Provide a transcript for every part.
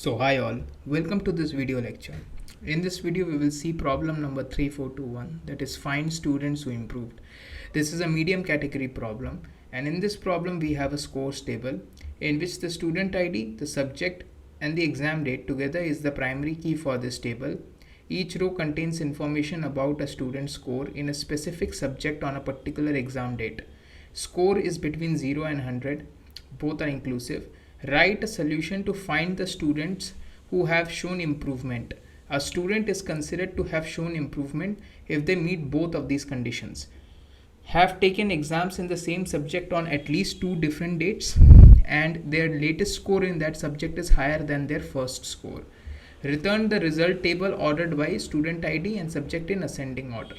So hi all, welcome to this video lecture. In this video we will see problem number 3421, that is find students who improved. This is a medium category problem, and in this problem we have a scores table in which the student ID, the subject and the exam date together is the primary key for this table. Each row contains information about a student's score in a specific subject on a particular exam date. Score is between 0 and 100, both are inclusive. Write a solution to find the students who have shown improvement. A student is considered to have shown improvement if they meet both of these conditions. Have taken exams in the same subject on at least 2 different dates, and their latest score in that subject is higher than their first score. Return the result table ordered by student ID and subject in ascending order.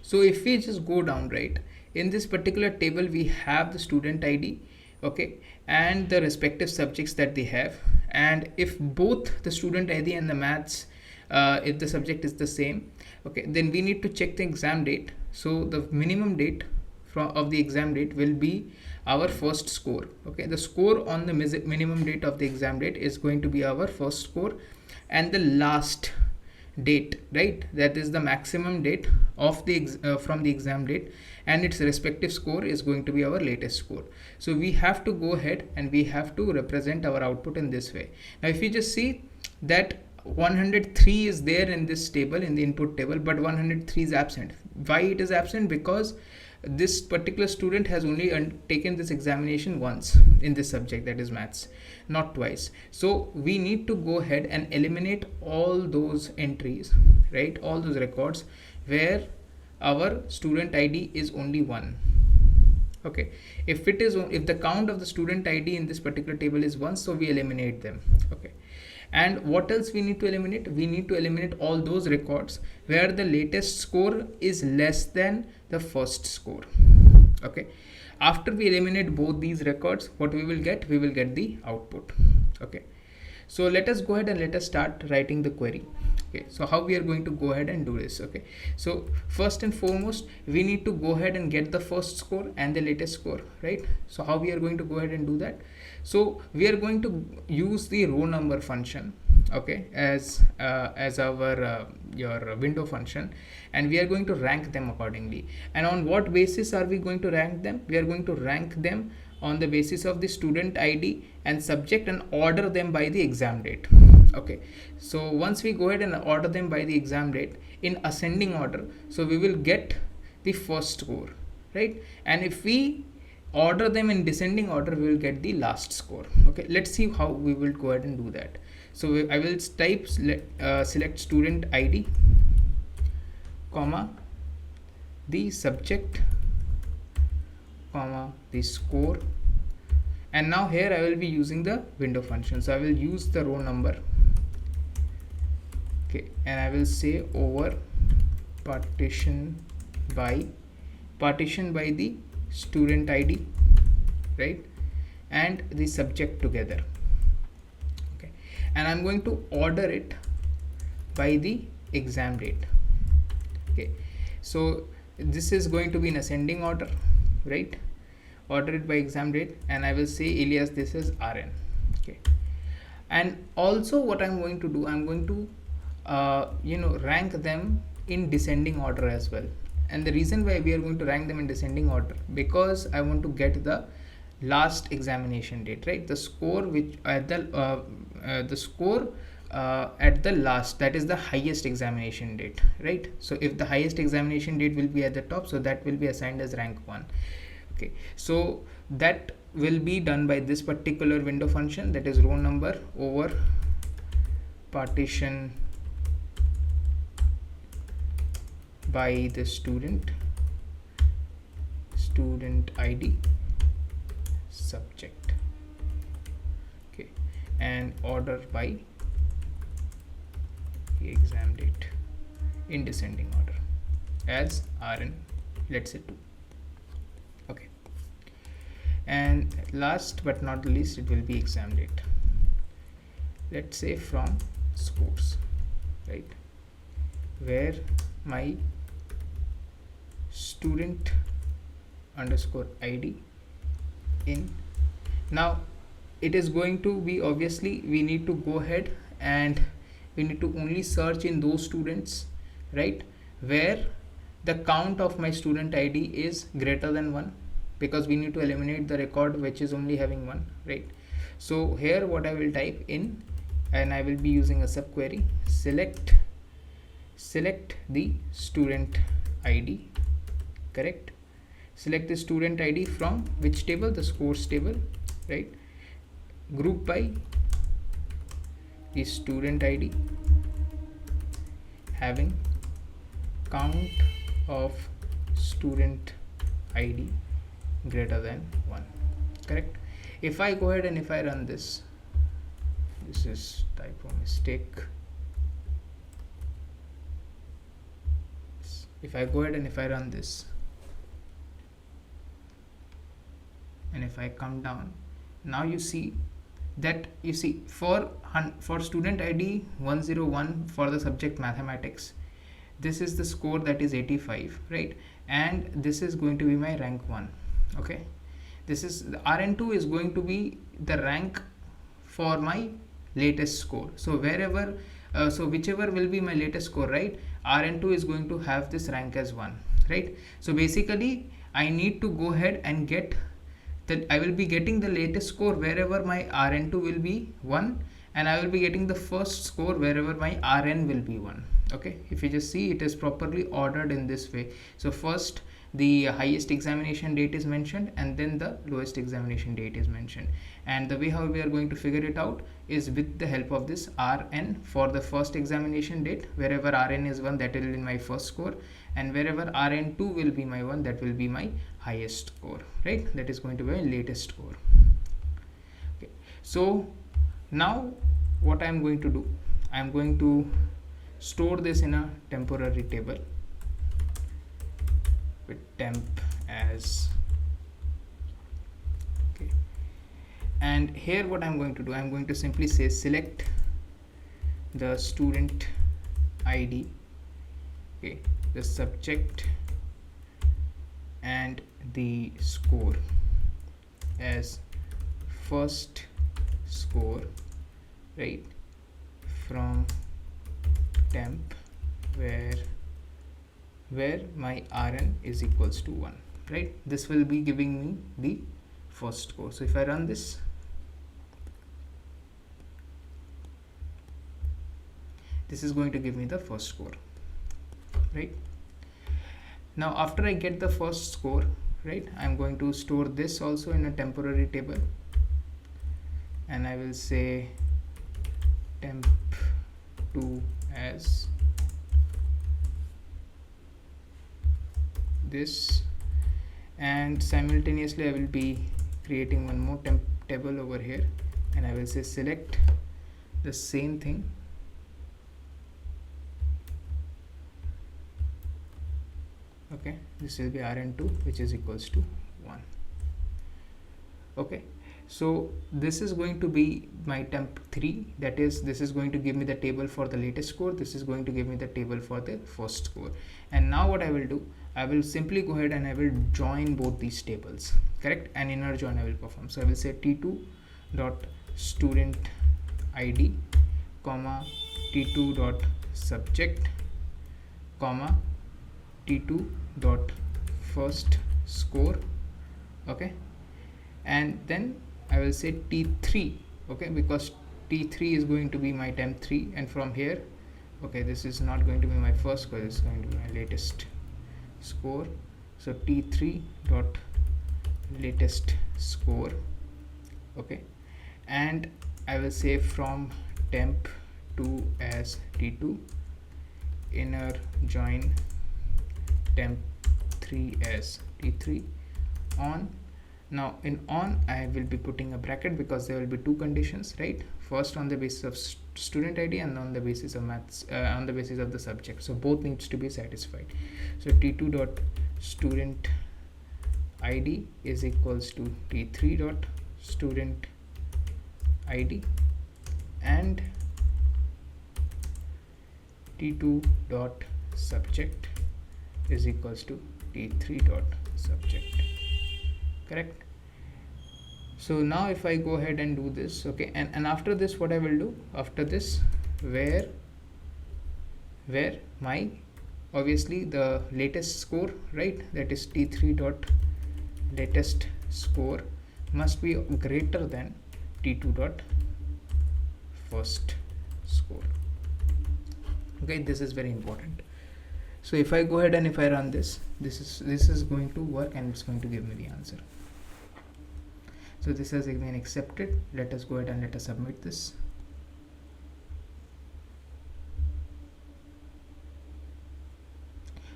So if we just go down, right, in this particular table we have the student ID, okay, and the respective subjects that they have, and if both the student ID and the maths, if the subject is the same, okay, then we need to check the exam date. So the minimum date of the exam date will be our first score. Okay, the score on the minimum date of the exam date is going to be our first score, and the last date, right, that is the maximum date of the from the exam date, and its respective score is going to be our latest score. So we have to go ahead and we have to represent our output in this way. Now if you just see that 103 is there in this table, in the input table, but 103 is absent. Why it is absent? Because this particular student has only taken this examination once in this subject, that is maths, not twice. So we need to go ahead and eliminate all those entries, right, all those records where our student ID is only 1. Okay, if the count of the student ID in this particular table is 1, so we eliminate them. Okay, and what else we need to eliminate? We need to eliminate all those records where the latest score is less than the first score. Okay, after we eliminate both these records, what we will get? We will get the output. Okay, so let us go ahead and let us start writing the query. Okay, so how we are going to go ahead and do this? Okay, so first and foremost we need to go ahead and get the first score and the latest score, right? So how we are going to go ahead and do that? So we are going to use the row number function, okay, as our your window function, and we are going to rank them accordingly. And on what basis are we going to rank them? We are going to rank them on the basis of the student ID and subject and order them by the exam date. Okay, so once we go ahead and order them by the exam date in ascending order, so we will get the first score, right? And if we order them in descending order, we will get the last score. Okay, let's see how we will go ahead and do that. So I will type select student ID, comma, the subject, comma, the score, and now here I will be using the window function. So I will use the row number, okay, and I will say over partition by the student ID, right, and the subject together. Okay, and I'm going to order it by the exam date. Okay, so this is going to be in ascending order, right? Order it by exam date, and I will say alias this is RN. Okay, and also what I'm going to do, I'm going to rank them in descending order as well. And the reason why we are going to rank them in descending order, because I want to get the last examination date, right? The score which at the score at the last, that is the highest examination date, right? So if the highest examination date will be at the top, so that will be assigned as rank 1. Okay, so that will be done by this particular window function, that is row number over partition by the student ID, subject, okay, and order by the exam date in descending order as RN, let's say 2. Okay, and last but not the least, it will be exam date, let's say from scores, right, where my student_id in. Now it is going to be, obviously we need to go ahead and we need to only search in those students, right, where the count of my student ID is greater than 1, because we need to eliminate the record which is only having 1, right? So here what I will type in, and I will be using a subquery, select the student ID, correct? Select the student ID from which table? The scores table, right? Group by the student ID having count of student ID greater than 1, correct? If I go ahead and if I run this is typo mistake. If I go ahead and if I run this and if I come down, now you see that, you see for student ID 101 for the subject mathematics, this is the score that is 85, right? And this is going to be my rank 1, okay? This is the RN2 is going to be the rank for my latest score. So wherever so whichever will be my latest score, right, RN2 is going to have this rank as 1, right? So basically I need to go ahead and get that, I will be getting the latest score wherever my RN2 will be 1, and I will be getting the first score wherever my RN will be 1, okay? If you just see, it is properly ordered in this way. So first the highest examination date is mentioned, and then the lowest examination date is mentioned, and the way how we are going to figure it out is with the help of this RN for the first examination date. Wherever RN is 1, that will be my first score, and wherever RN2 will be my 1, that will be my highest score, right? That is going to be my latest score. Okay, so now what I am going to do, I am going to store this in a temporary table with temp as, okay, and here what I'm going to do, I'm going to simply say select the student ID, okay, the subject and the score as first score, right, from temp where my RN is equals to 1, right? This will be giving me the first score. So if I run this, this is going to give me the first score, right? Now after I get the first score, right, I'm going to store this also in a temporary table, and I will say temp2 as this, and simultaneously I will be creating one more temp table over here, and I will say select the same thing, okay, this will be RN2 which is equals to 1, okay? So this is going to be my temp3, that is, this is going to give me the table for the latest score, this is going to give me the table for the first score. And now what I will do, I will simply go ahead and I will join both these tables, correct? And inner join I will perform. So I will say t2 dot student ID comma t2 dot subject comma t2 dot first score, okay? And then I will say t3, okay, because t3 is going to be my temp3, and from here, okay, this is not going to be my first score, this is going to be my latest score. So t3 dot latest score, okay, and I will say from temp2 as t2 inner join temp3 as t3 on. Now in on I will be putting a bracket because there will be two conditions, right? First on the basis of student ID and on the basis of maths, on the basis of the subject. So both needs to be satisfied. So t2 dot student ID is equals to t3 dot student ID, and t2 dot subject is equals to t3 dot subject, correct? So now if I go ahead and do this, okay, and after this what I will do after this, where my obviously the latest score, right, that is t3 dot latest score must be greater than t2 dot first score. Okay, this is very important. So if I go ahead and if I run this, this is going to work and it's going to give me the answer. So this has been accepted. Let us go ahead and let us submit this.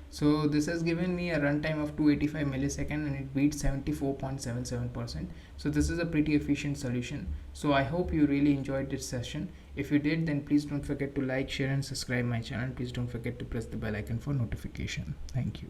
So this has given me a runtime of 285 millisecond and it beats 74.77%. So this is a pretty efficient solution. So I hope you really enjoyed this session. If you did, then please don't forget to like, share and subscribe my channel. Please don't forget to press the bell icon for notification. Thank you.